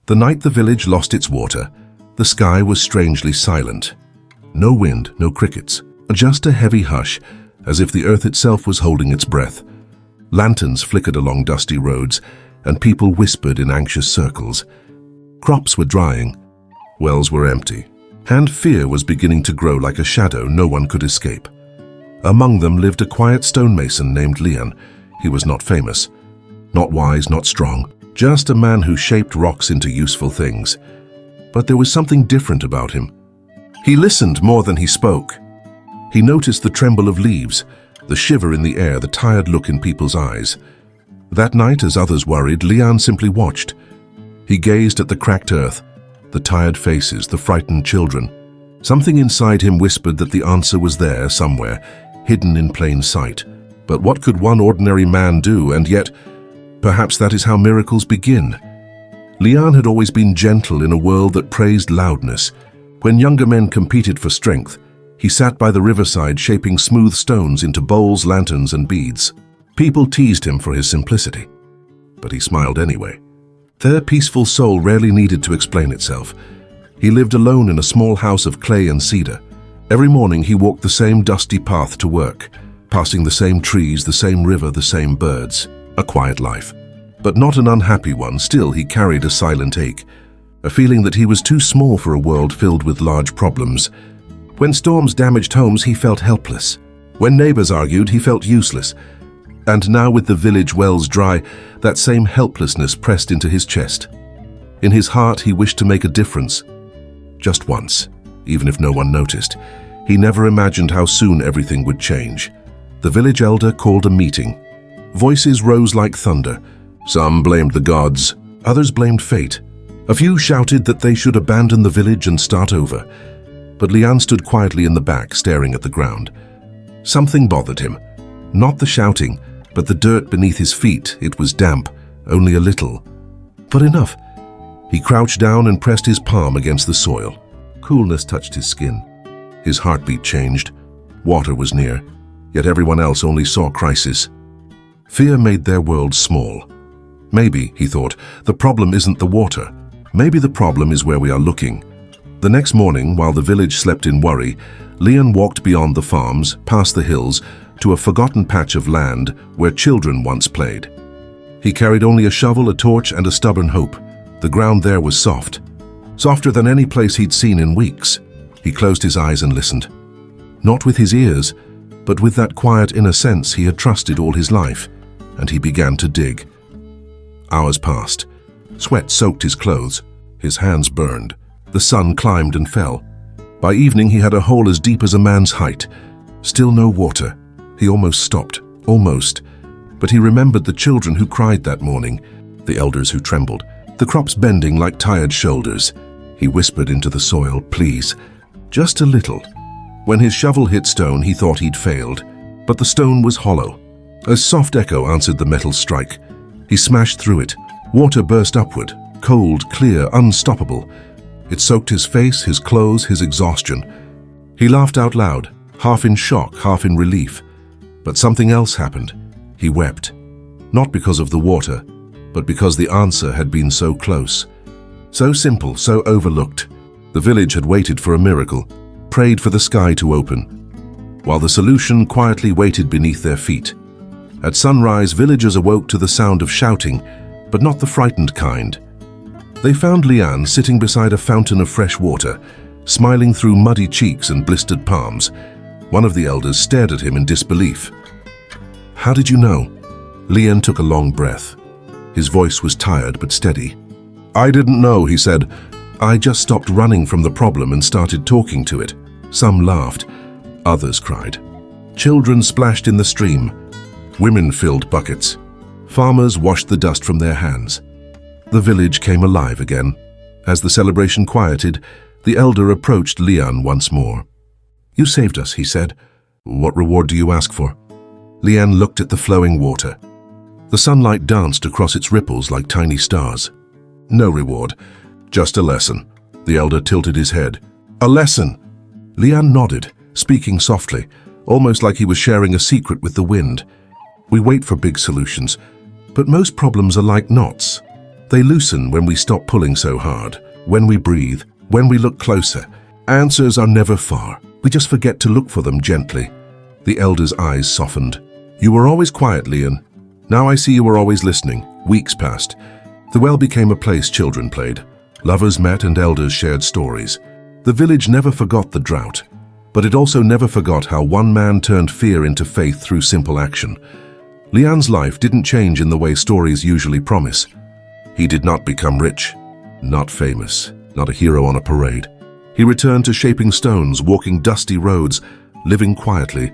The night the village lost its water, the sky was strangely silent. No wind, no crickets, just a heavy hush, as if the earth itself was holding its breath. Lanterns flickered along dusty roads, and people whispered in anxious circles. Crops were drying, wells were empty, and fear was beginning to grow like a shadow no one could escape. Among them lived a quiet stonemason named Leon. He was not famous, not wise, not strong, just a man who shaped rocks into useful things. But there was something different about him. He listened more than he spoke. He noticed the tremble of leaves, the shiver in the air, the tired look in people's eyes. That night, as others worried, Leon simply watched. He gazed at the cracked earth, the tired faces, the frightened children. Something inside him whispered that the answer was there somewhere, hidden in plain sight. But what could one ordinary man do? And yet, perhaps that is how miracles begin. Leon had always been gentle in a world that praised loudness. When younger men competed for strength, he sat by the riverside shaping smooth stones into bowls, lanterns, and beads. People teased him for his simplicity, but he smiled anyway. Their peaceful soul rarely needed to explain itself. He lived alone in a small house of clay and cedar. Every morning he walked the same dusty path to work, passing the same trees, the same river, the same birds. A quiet life, but not an unhappy one. Still, he carried a silent ache, a feeling that he was too small for a world filled with large problems. When storms damaged homes, he felt helpless. When neighbors argued, he felt useless. And now, with the village wells dry, that same helplessness pressed into his chest. In his heart, he wished to make a difference. Just once, even if no one noticed. He never imagined how soon everything would change. The village elder called a meeting. Voices rose like thunder. Some blamed the gods, others blamed fate. A few shouted that they should abandon the village and start over. But Leon stood quietly in the back, staring at the ground. Something bothered him. Not the shouting, but the dirt beneath his feet. It was damp, only a little. But enough. He crouched down and pressed his palm against the soil. Coolness touched his skin. His heartbeat changed. Water was near, yet everyone else only saw crisis. Fear made their world small. Maybe, he thought, the problem isn't the water. Maybe the problem is where we are looking. The next morning, while the village slept in worry, Leon walked beyond the farms, past the hills, to a forgotten patch of land where children once played. He carried only a shovel, a torch, and a stubborn hope. The ground there was soft, softer than any place he'd seen in weeks. He closed his eyes and listened. Not with his ears, but with that quiet inner sense he had trusted all his life, and he began to dig. Hours passed. Sweat soaked his clothes. His hands burned. The sun climbed and fell. By evening he had a hole as deep as a man's height. Still no water. He almost stopped. Almost. But he remembered the children who cried that morning, the elders who trembled, the crops bending like tired shoulders. He whispered into the soil, "Please, just a little." When his shovel hit stone, he thought he'd failed, but the stone was hollow. A soft echo answered the metal strike. He smashed through it. Water burst upward, cold, clear, unstoppable. It soaked his face, his clothes, his exhaustion. He laughed out loud, half in shock, half in relief. But something else happened. He wept. Not because of the water, but because the answer had been so close. So simple, so overlooked. The village had waited for a miracle, prayed for the sky to open, while the solution quietly waited beneath their feet. At sunrise, villagers awoke to the sound of shouting, but not the frightened kind. They found Leon sitting beside a fountain of fresh water, smiling through muddy cheeks and blistered palms. One of the elders stared at him in disbelief. "How did you know?" Leon took a long breath. His voice was tired but steady. "I didn't know," he said. "I just stopped running from the problem and started talking to it." Some laughed. Others cried. Children splashed in the stream. Women filled buckets. Farmers washed the dust from their hands. The village came alive again. As the celebration quieted, the elder approached Leon once more. "You saved us," he said. "What reward do you ask for?" Leon looked at the flowing water. The sunlight danced across its ripples like tiny stars. "No reward, just a lesson." The elder tilted his head. "A lesson?" Leon nodded, speaking softly, almost like he was sharing a secret with the wind. "We wait for big solutions, but most problems are like knots. They loosen when we stop pulling so hard, when we breathe, when we look closer. Answers are never far. We just forget to look for them gently. The elder's eyes softened. You were always quiet, Leon. Now I see you were always listening. Weeks passed. The well became a place children played. Lovers met and elders shared stories. The village never forgot the drought, but it also never forgot how one man turned fear into faith through simple action. Leon's life didn't change in the way stories usually promise. He did not become rich, not famous, not a hero on a parade. He returned to shaping stones, walking dusty roads, living quietly.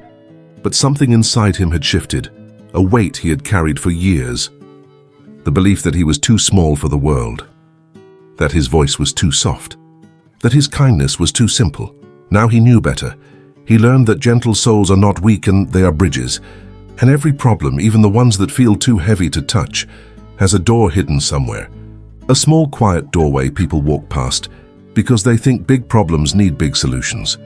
But something inside him had shifted, a weight he had carried for years. The belief that he was too small for the world, that his voice was too soft, that his kindness was too simple. Now he knew better. He learned that gentle souls are not weak and they are bridges. And every problem, even the ones that feel too heavy to touch, has a door hidden somewhere. A small quiet doorway people walk past because they think big problems need big solutions.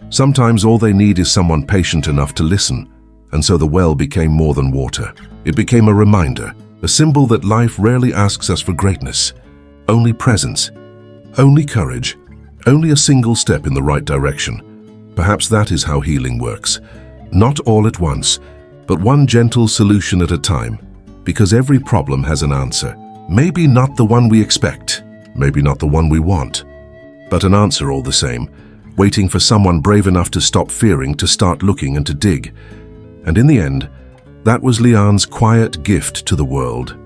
Sometimes all they need is someone patient enough to listen, and so the well became more than water. It became a reminder, a symbol that life rarely asks us for greatness. Only presence, only courage, only a single step in the right direction. Perhaps that is how healing works. Not all at once, but one gentle solution at a time, because every problem has an answer. Maybe not the one we expect, maybe not the one we want, but an answer all the same, waiting for someone brave enough to stop fearing, to start looking and to dig. And in the end, that was Leon's quiet gift to the world.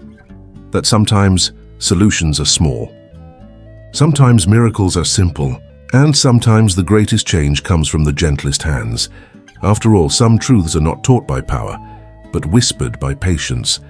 That sometimes solutions are small. Sometimes miracles are simple, and sometimes the greatest change comes from the gentlest hands. After all, some truths are not taught by power, but whispered by patience.